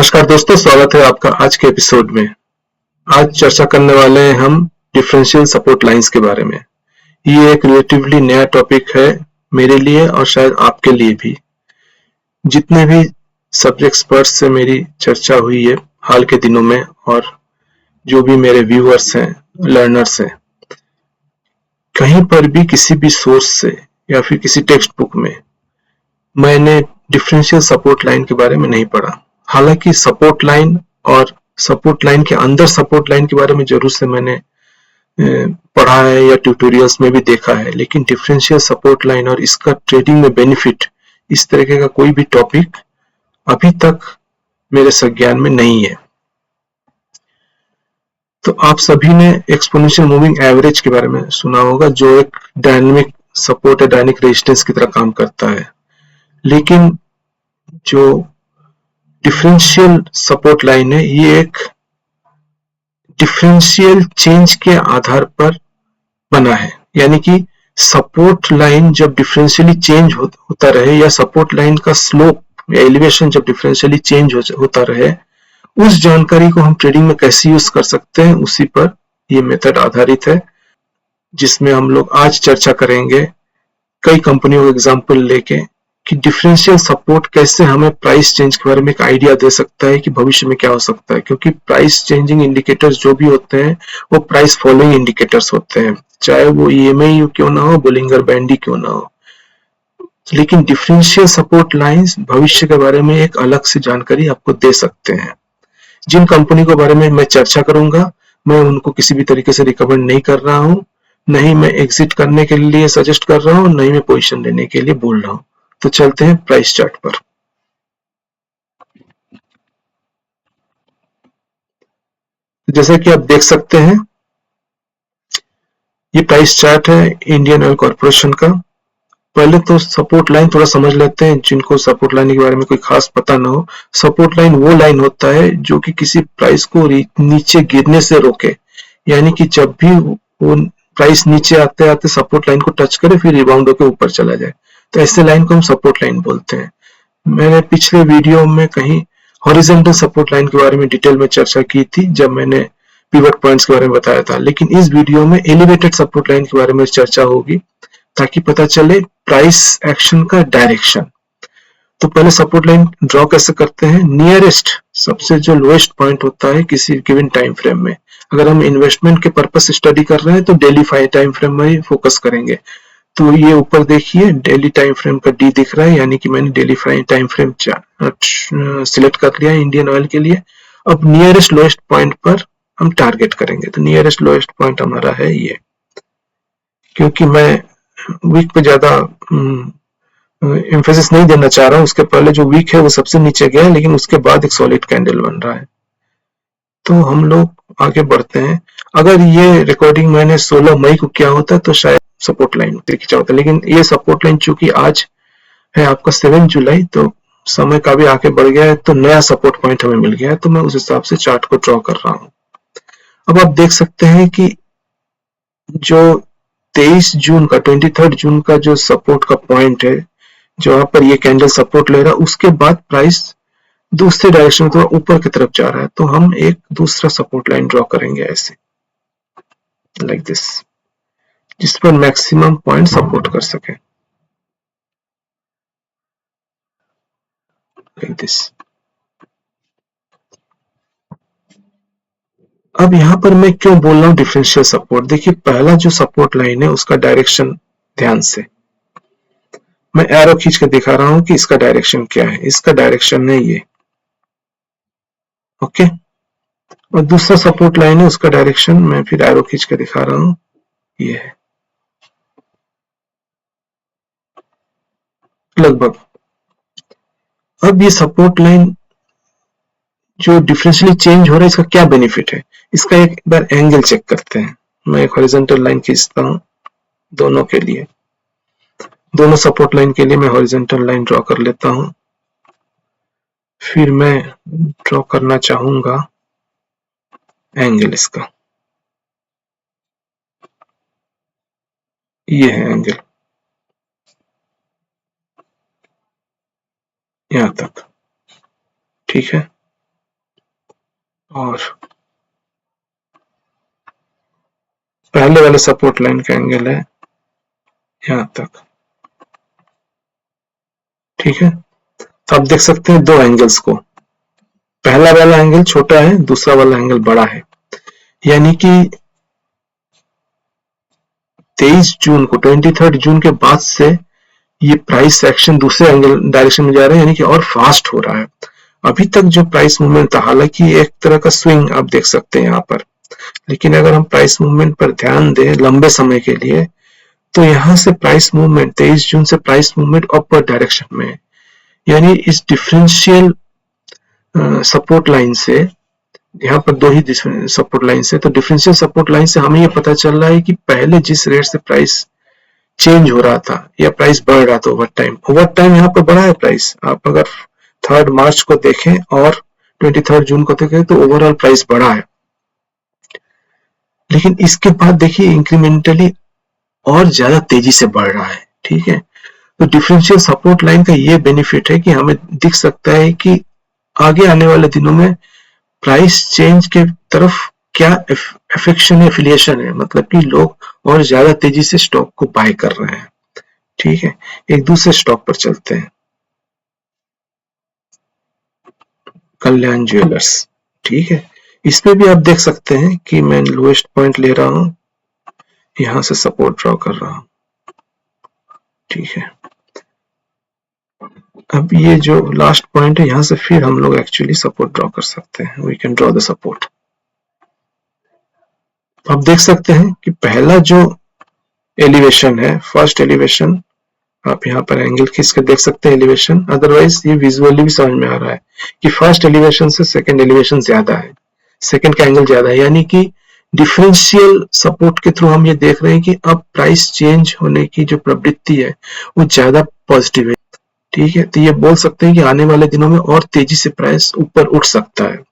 नमस्कार दोस्तों, स्वागत है आपका आज के एपिसोड में। आज चर्चा करने वाले हैं हम डिफरेंशियल सपोर्ट लाइंस के बारे में। ये एक रिलेटिवली नया टॉपिक है मेरे लिए और शायद आपके लिए भी। जितने भी सब्जेक्ट एक्सपर्ट्स से मेरी चर्चा हुई है हाल के दिनों में और जो भी मेरे व्यूअर्स हैं, लर्नर्स हैं, कहीं पर भी किसी भी सोर्स से या फिर किसी टेक्स्ट बुक में मैंने डिफरेंशियल सपोर्ट लाइन के बारे में नहीं पढ़ा। हालांकि सपोर्ट लाइन और सपोर्ट लाइन के अंदर सपोर्ट लाइन के बारे में जरूर से मैंने पढ़ा है या ट्यूटोरियल्स में भी देखा है, लेकिन डिफरेंशियल सपोर्ट लाइन और इसका ट्रेडिंग में बेनिफिट, इस तरीके का कोई भी टॉपिक अभी तक मेरे संज्ञान में नहीं है। तो आप सभी ने एक्सपोनेंशियल मूविंग एवरेज के बारे में सुना होगा, जो एक डायनेमिक सपोर्ट या डायनेमिक रेजिस्टेंस की तरह काम करता है। लेकिन जो डिफरेंशियल सपोर्ट लाइन है, ये एक डिफरेंशियल चेंज के आधार पर बना है। यानी कि सपोर्ट लाइन जब डिफरेंशियली चेंज होता रहे या सपोर्ट लाइन का स्लोप या एलिवेशन जब डिफरेंशियली चेंज होता रहे, उस जानकारी को हम ट्रेडिंग में कैसे यूज कर सकते हैं, उसी पर ये मेथड आधारित है, जिसमें हम लोग आज चर्चा करेंगे कई कंपनियों का एग्जांपल लेके कि डिफरेंशियल सपोर्ट कैसे हमें प्राइस चेंज के बारे में एक आइडिया दे सकता है कि भविष्य में क्या हो सकता है। क्योंकि प्राइस चेंजिंग इंडिकेटर्स जो भी होते हैं वो प्राइस फॉलोइंग इंडिकेटर्स होते हैं, चाहे वो EMA क्यों ना हो, बोलिंगर बैंड ही क्यों ना हो। लेकिन डिफरेंशियल सपोर्ट लाइंस भविष्य के बारे में एक अलग से जानकारी आपको दे सकते हैं। जिन कंपनी के बारे में मैं चर्चा करूंगा, मैं उनको किसी भी तरीके से रिकमेंड नहीं कर रहा हूं, नहीं मैं एग्जिट करने के लिए सजेस्ट कर रहा हूं, नहीं मैं पोजीशन लेने के लिए बोल रहा हूं। तो चलते हैं प्राइस चार्ट पर। जैसे कि आप देख सकते हैं, ये प्राइस चार्ट है इंडियन ऑयल कॉर्पोरेशन का। पहले तो सपोर्ट लाइन थोड़ा समझ लेते हैं, जिनको सपोर्ट लाइन के बारे में कोई खास पता ना हो। सपोर्ट लाइन वो लाइन होता है जो कि किसी प्राइस को नीचे गिरने से रोके। यानी कि जब भी वो प्राइस नीचे आते आते सपोर्ट लाइन को टच करे, फिर रिबाउंड होकर ऊपर चला जाए, तो ऐसे लाइन को हम सपोर्ट लाइन बोलते हैं। मैंने पिछले वीडियो में कहीं हॉरिजॉन्टल सपोर्ट लाइन के बारे में डिटेल में चर्चा की थी, जब मैंने पिवट पॉइंट्स के बारे में बताया था। लेकिन इस वीडियो में एलिवेटेड सपोर्ट लाइन के बारे में चर्चा होगी, ताकि पता चले प्राइस एक्शन का डायरेक्शन। तो पहले सपोर्ट लाइन ड्रॉ कैसे करते हैं। नियरेस्ट, सबसे जो लोएस्ट पॉइंट होता है किसी गिवन टाइम फ्रेम में। अगर हम इन्वेस्टमेंट के पर्पस से स्टडी कर रहे हैं तो डेली टाइम फ्रेम में ही फोकस करेंगे। तो ये ऊपर देखिए डेली टाइम फ्रेम का डी दिख रहा है, यानी कि मैंने डेली टाइम फ्रेम सिलेक्ट कर लिया है इंडियन ऑयल के लिए। अब नियरेस्ट लोएस्ट पॉइंट पर हम टारगेट करेंगे। तो नियरेस्ट लोएस्ट पॉइंट हमारा है ये। क्योंकि मैं वीक पे ज्यादा एम्फेसिस नहीं देना चाह रहा हूं, उसके पहले जो वीक है वो सबसे नीचे गया है, लेकिन उसके बाद एक सॉलिड कैंडल बन रहा है। तो हम लोग आगे बढ़ते हैं। अगर ये रिकॉर्डिंग मैंने 16 मई को किया होता तो शायद सपोर्ट लाइन खींचा होता, लेकिन ये सपोर्ट लाइन चूंकि आज है आपका 7 जुलाई, तो समय का भी आगे बढ़ गया है, तो नया सपोर्ट पॉइंट हमें मिल गया है। तो मैं उस हिसाब से चार्ट को ड्रॉ कर रहा हूं। अब आप देख सकते हैं कि जो 23 जून का 23 जून का जो सपोर्ट का पॉइंट है, जहां पर ये कैंडल सपोर्ट ले रहा है, उसके बाद प्राइस दूसरे डायरेक्शन में थोड़ा ऊपर की तरफ जा रहा है। तो हम एक दूसरा सपोर्ट लाइन ड्रॉ करेंगे ऐसे, लाइक दिस, जिस पर मैक्सिमम पॉइंट सपोर्ट कर सके, लाइक दिस। अब यहां पर मैं क्यों बोल रहा हूं डिफरेंशियल सपोर्ट। देखिए, पहला जो सपोर्ट लाइन है उसका डायरेक्शन ध्यान से मैं एरो खींच के दिखा रहा हूं कि इसका डायरेक्शन क्या है। इसका डायरेक्शन है ये, ओके। और दूसरा सपोर्ट लाइन है, उसका डायरेक्शन मैं फिर एरो खींच के दिखा रहा हूं, ये है लगभग। अब ये सपोर्ट लाइन जो डिफरेंशियली चेंज हो रहा है, इसका क्या बेनिफिट है। इसका एक बार एंगल चेक करते हैं। मैं एक हॉरिजॉन्टल लाइन खींचता हूं दोनों के लिए, दोनों सपोर्ट लाइन के लिए मैं हॉरिजॉन्टल लाइन ड्रॉ कर लेता हूं। फिर मैं ड्रॉ करना चाहूंगा एंगल इसका, ये है एंगल यहां तक, ठीक है। और पहले वाले सपोर्ट लाइन का एंगल है यहां तक, ठीक है। तो आप देख सकते हैं दो एंगल्स को, पहला वाला एंगल छोटा है, दूसरा वाला एंगल बड़ा है, यानी कि 23 जून को 23 जून के बाद से ये प्राइस एक्शन दूसरे एंगल डायरेक्शन में जा रहा है, यानी कि और फास्ट हो रहा है। अभी तक जो प्राइस मूवमेंट था, हालांकि एक तरह का स्विंग आप देख सकते हैं यहाँ पर, लेकिन अगर हम प्राइस मूवमेंट पर ध्यान दें लंबे समय के लिए, तो यहाँ से प्राइस मूवमेंट 23 जून से प्राइस मूवमेंट अपवर्ड डायरेक्शन में है, यानी इस डिफरेंशियल सपोर्ट लाइन से, यहाँ पर दो ही सपोर्ट लाइन से, तो डिफरेंशियल सपोर्ट लाइन से हमें ये पता चल रहा है कि पहले जिस रेट से प्राइस चेंज हो रहा था या प्राइस बढ़ रहा था ओवर टाइम यहाँ पर बढ़ा है प्राइस। आप अगर 3 मार्च को देखें और 23 जून को देखें तो ओवरऑल प्राइस बढ़ा है, लेकिन इसके बाद देखिए इंक्रीमेंटली और ज्यादा तेजी से बढ़ रहा है, ठीक है। तो डिफरेंशियल सपोर्ट लाइन का ये बेनिफिट है कि हमें दिख सकता है कि आगे आने वाले दिनों में प्राइस चेंज के तरफ क्या एफेक्शन एफिलिएशन है, मतलब कि लोग और ज्यादा तेजी से स्टॉक को बाय कर रहे हैं, ठीक है। एक दूसरे स्टॉक पर चलते हैं, कल्याण ज्वेलर्स, ठीक है। इसमें भी आप देख सकते हैं कि मैं लोएस्ट पॉइंट ले रहा हूं, यहां से सपोर्ट ड्रॉ कर रहा हूं, ठीक है। अब ये जो लास्ट पॉइंट है, यहां से फिर हम लोग एक्चुअली सपोर्ट ड्रॉ कर सकते हैं, we can draw the support. आप देख सकते हैं कि पहला जो एलिवेशन है, फर्स्ट एलिवेशन, आप यहाँ पर एंगल खींच के देख सकते हैं एलिवेशन, अदरवाइज ये विजुअली भी समझ में आ रहा है कि फर्स्ट एलिवेशन से सेकंड एलिवेशन ज्यादा है, सेकंड का एंगल ज्यादा है, यानी कि डिफरेंशियल सपोर्ट के थ्रू हम ये देख रहे हैं कि अब प्राइस चेंज होने की जो प्रवृत्ति है वो ज्यादा पॉजिटिव है, ठीक है। तो ये बोल सकते हैं कि आने वाले दिनों में और तेजी से प्राइस ऊपर उठ सकता है।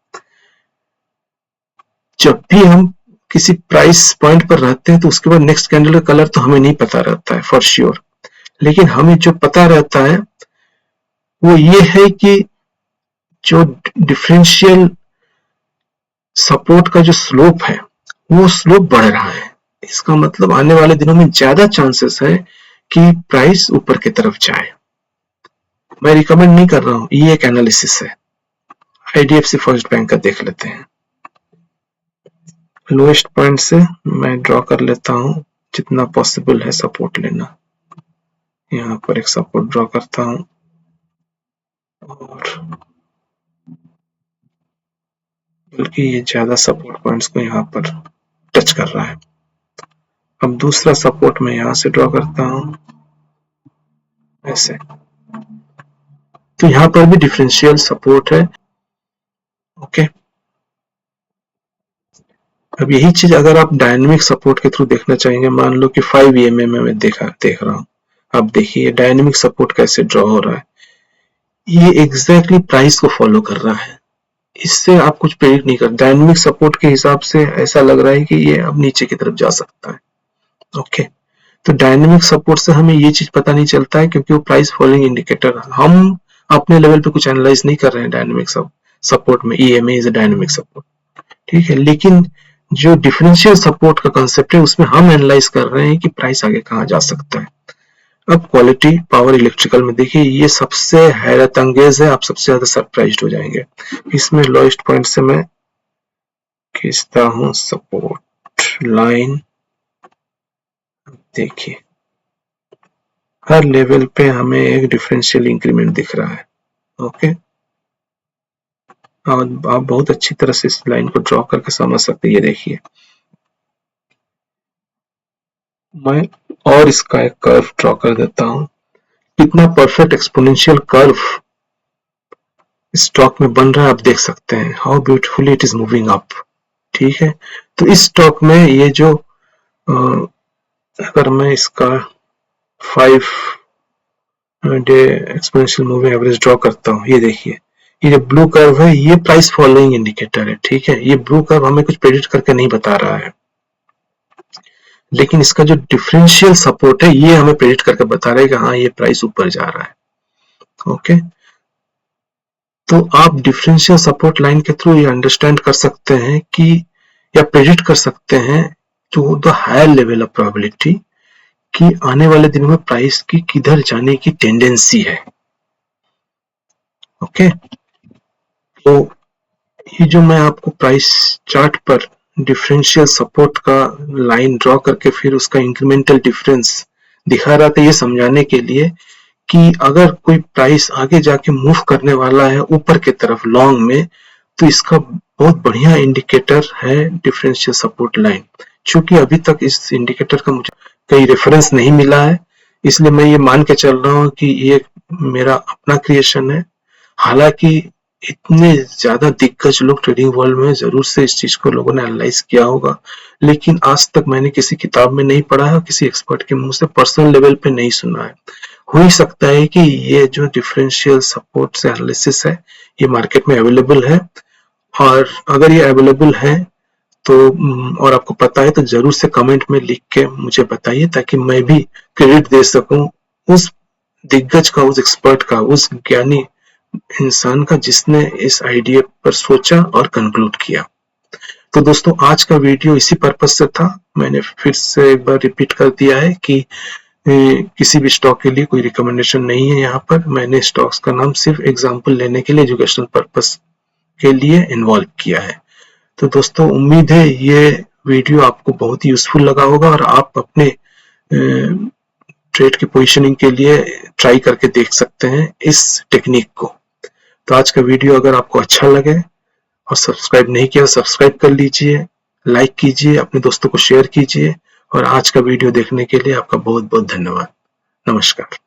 जब भी हम किसी प्राइस पॉइंट पर रहते हैं तो उसके बाद नेक्स्ट कैंडल का कलर तो हमें नहीं पता रहता है फॉर श्योर, लेकिन हमें जो पता रहता है वो ये है कि जो डिफरेंशियल सपोर्ट का जो स्लोप है वो स्लोप बढ़ रहा है, इसका मतलब आने वाले दिनों में ज्यादा चांसेस है कि प्राइस ऊपर की तरफ जाए। मैं रिकमेंड नहीं कर रहा हूं, ये एक एनालिसिस है। आईडीएफसी फर्स्ट बैंक का देख लेते हैं, लोएस्ट पॉइंट से मैं ड्रॉ कर लेता हूं, जितना पॉसिबल है सपोर्ट लेना, यहाँ पर एक सपोर्ट ड्रॉ करता हूं और बल्कि ये ज्यादा सपोर्ट पॉइंट्स को यहाँ पर टच कर रहा है। अब दूसरा सपोर्ट मैं यहाँ से ड्रॉ करता हूं ऐसे, तो यहाँ पर भी डिफरेंशियल सपोर्ट है, ओके। अब यही चीज अगर आप डायनेमिक सपोर्ट के थ्रू देखना चाहेंगे, मान लो कि 5 EMA में मैं देख रहा हूं, अब देखिए डायनेमिक सपोर्ट कैसे ड्रॉ हो रहा है, ये एग्जैक्टली प्राइस को फॉलो कर रहा है, इससे आप कुछ प्रेडिक्ट नहीं कर, डायनेमिक सपोर्ट के हिसाब से ऐसा लग रहा है कि ये अब नीचे की तरफ जा सकता है, ओके। तो डायनेमिक सपोर्ट से हमें ये चीज पता नहीं चलता है क्योंकि वो प्राइस फॉलोइंग इंडिकेटर, हम अपने लेवल पे कुछ एनालाइज नहीं कर रहे हैं डायनेमिक सपोर्ट में, EMA is a dynamic support, ठीक है। लेकिन जो डिफरेंशियल सपोर्ट का कंसेप्ट है उसमें हम एनालाइज कर रहे हैं कि प्राइस आगे कहां जा सकता है। अब क्वालिटी पावर इलेक्ट्रिकल में देखिए ये सबसे हैरत अंगेज है, आप सबसे ज्यादा सरप्राइज्ड हो जाएंगे। इसमें लोएस्ट पॉइंट से मैं खींचता हूं सपोर्ट लाइन, देखिए हर लेवल पे हमें एक डिफरेंशियल इंक्रीमेंट दिख रहा है, ओके। और आप बहुत अच्छी तरह से इस लाइन को ड्रॉ करके समझ सकते हैं, ये देखिए मैं और इसका एक कर्व ड्रॉ कर देता हूं, कितना परफेक्ट एक्सपोनेंशियल कर्व स्टॉक में बन रहा है आप देख सकते हैं, how beautifully it is moving up, ठीक है। तो इस स्टॉक में ये जो अगर मैं इसका 5 day exponential moving average draw करता हूं, ये देखिए ये जो ब्लू कर्व है ये प्राइस फॉलोइंग इंडिकेटर है, ठीक है। ये ब्लू कर्व हमें कुछ प्रेडिक्ट करके नहीं बता रहा है, लेकिन इसका जो डिफरेंशियल सपोर्ट है ये हमें प्रेडिक्ट करके बता रहा है कि हाँ ये प्राइस ऊपर जा रहा है, ओके। तो आप डिफरेंशियल सपोर्ट लाइन के थ्रू ये अंडरस्टैंड कर सकते हैं कि या प्रेडिक्ट कर सकते हैं to the higher level of probability कि आने वाले दिनों में प्राइस की किधर जाने की टेंडेंसी है। ओके, तो ये जो मैं आपको प्राइस चार्ट पर डिफरेंशियल सपोर्ट का लाइन ड्रॉ करके फिर उसका इंक्रीमेंटल डिफरेंस दिखा रहा था, ये समझाने के लिए कि अगर कोई प्राइस आगे जाके मूव करने वाला है ऊपर की तरफ लॉन्ग में, तो इसका बहुत बढ़िया इंडिकेटर है डिफरेंशियल सपोर्ट लाइन। क्योंकि अभी तक इस इंडिकेटर का मुझे कहीं रेफरेंस नहीं मिला है, इसलिए मैं ये मान के चल रहा हूँ कि ये मेरा अपना क्रिएशन है। हालांकि इतने ज्यादा दिग्गज लोग ट्रेडिंग वर्ल्ड में जरूर से इस चीज को लोगों ने एनालाइज किया होगा, लेकिन आज तक मैंने किसी किताब में नहीं पढ़ा है, किसी एक्सपर्ट के मुंह से पर्सनल लेवल पे नहीं सुना है। हो ही सकता है कि ये जो डिफरेंशियल सपोर्ट से एनालिसिस है ये मार्केट में अवेलेबल है, और अगर ये अवेलेबल है तो और आपको पता है तो जरूर से कमेंट में लिख के मुझे बताइए, ताकि मैं भी क्रेडिट दे सकूं उस दिग्गज का, उस एक्सपर्ट का, उस ज्ञानी इंसान का जिसने इस आइडिया पर सोचा और कंक्लूड किया। तो दोस्तों आज का वीडियो इसी पर्पस से था। मैंने फिर से एक बार रिपीट कर दिया है कि किसी भी स्टॉक के लिए कोई रिकमेंडेशन नहीं है। यहाँ पर मैंने स्टॉक्स का नाम सिर्फ एग्जांपल लेने के लिए, एजुकेशनल पर्पस के लिए इन्वॉल्व किया है। तो दोस्तों उम्मीद है ये वीडियो आपको बहुत ही यूजफुल लगा होगा और आप अपने ट्रेड की पोजीशनिंग के लिए ट्राई करके देख सकते हैं इस टेक्निक को। तो आज का वीडियो अगर आपको अच्छा लगे और सब्सक्राइब नहीं किया सब्सक्राइब कर लीजिए, लाइक कीजिए, अपने दोस्तों को शेयर कीजिए, और आज का वीडियो देखने के लिए आपका बहुत बहुत धन्यवाद। नमस्कार।